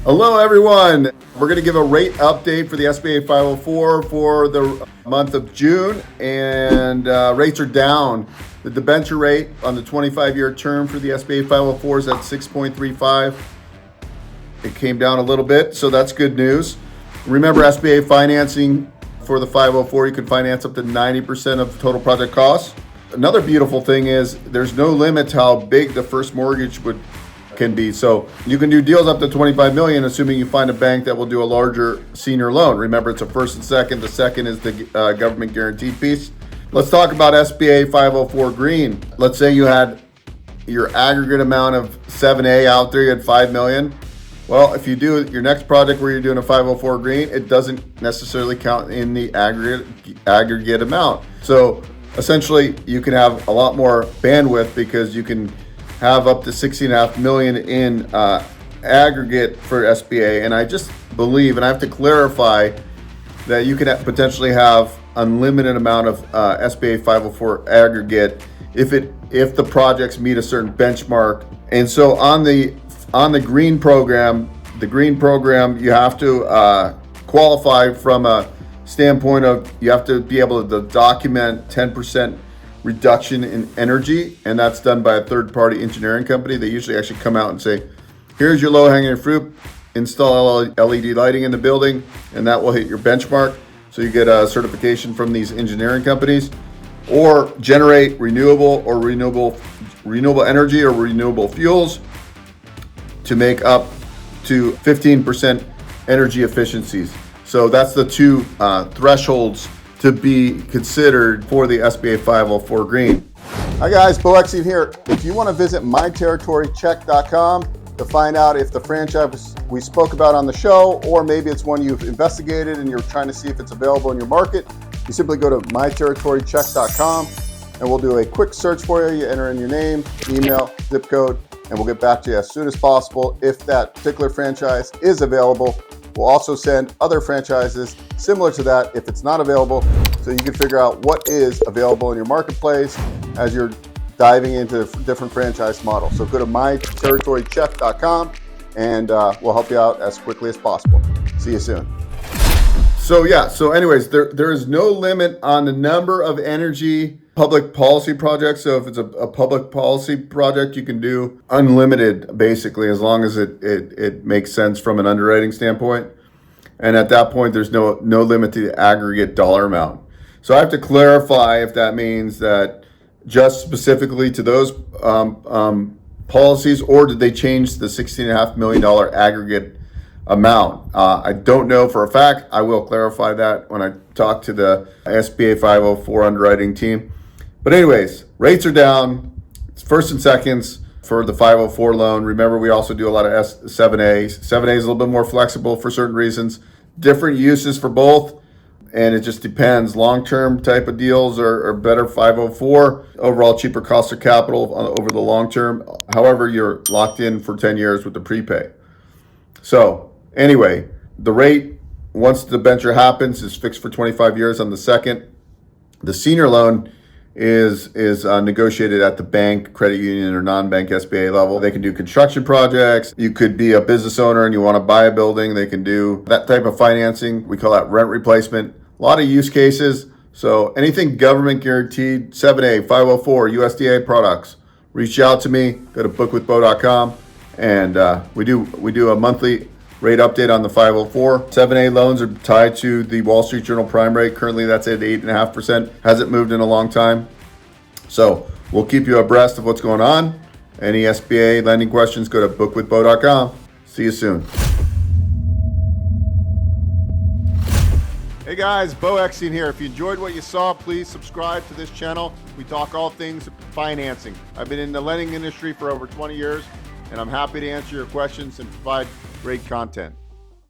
Hello, everyone. We're going to give a rate update for the SBA 504 for the month of June, and rates are down. The debenture rate on the 25-year term for the SBA 504 is at 6.35. It came down a little bit, so that's good news. Remember, SBA financing for the 504, you can finance up to 90% of the total project costs. Another beautiful thing is there's no limit to how big the first mortgage can be. So you can do deals up to 25 million, assuming you find a bank that will do a larger senior loan. Remember, it's a first and second. The second is the government guaranteed piece. Let's talk about SBA 504 Green. Let's say you had your aggregate amount of 7A out there, you had 5 million. Well, if you do your next project where you're doing a 504 Green, it doesn't necessarily count in the aggregate amount. So essentially, you can have a lot more bandwidth because you can have up to 16.5 million in aggregate for SBA. And I just believe, and I have to clarify, that you can potentially have unlimited amount of SBA 504 aggregate if the projects meet a certain benchmark. And so on the green program, you have to qualify from a standpoint of you have to be able to document 10% reduction in energy, and that's done by a third-party engineering company. They usually actually come out and say, here's your low-hanging fruit, install LED lighting in the building, and that will hit your benchmark. So you get a certification from these engineering companies, or generate renewable energy or renewable fuels to make up to 15% energy efficiencies. So that's the two thresholds to be considered for the SBA 504 Green. Hi guys, Beau Eckstein here. If you want to visit myterritorycheck.com to find out if the franchise we spoke about on the show, or maybe it's one you've investigated and you're trying to see if it's available in your market, you simply go to myterritorycheck.com and we'll do a quick search for you. You enter in your name, email, zip code, and we'll get back to you as soon as possible if that particular franchise is available. We'll also send other franchises similar to that if it's not available, so you can figure out what is available in your marketplace as you're diving into different franchise models. So go to myterritorycheck.com and we'll help you out as quickly as possible. See you soon. So anyways, there is no limit on the number of energy public policy projects. So if it's a public policy project, you can do unlimited, basically, as long as it makes sense from an underwriting standpoint. And at that point, there's no limit to the aggregate dollar amount. So I have to clarify if that means that just specifically to those policies, or did they change the $16.5 million aggregate amount? I don't know for a fact. I will clarify that when I talk to the SBA 504 underwriting team. But anyways, rates are down. It's first and seconds for the 504 loan. Remember, we also do a lot of 7As. 7A is a little bit more flexible for certain reasons. Different uses for both, and it just depends. Long-term type of deals are better 504. Overall, cheaper cost of capital over the long term. However, you're locked in for 10 years with the prepay. So anyway, the rate, once the debenture happens, is fixed for 25 years on the second. The senior loan is negotiated at the bank, credit union, or non-bank SBA level. They can do construction projects. You could be a business owner and you want to buy a building. They can do that type of financing. We call that rent replacement. A lot of use cases. So anything government guaranteed, 7A, 504, USDA products, reach out to me. Go to bookwithbeau.com, and we do a monthly rate update on the 504. 7A loans are tied to the Wall Street Journal prime rate. Currently, that's at 8.5%. Hasn't moved in a long time. So we'll keep you abreast of what's going on. Any SBA lending questions, go to bookwithbeau.com. See you soon. Hey guys, Beau Eckstein here. If you enjoyed what you saw, please subscribe to this channel. We talk all things financing. I've been in the lending industry for over 20 years, and I'm happy to answer your questions and provide great content.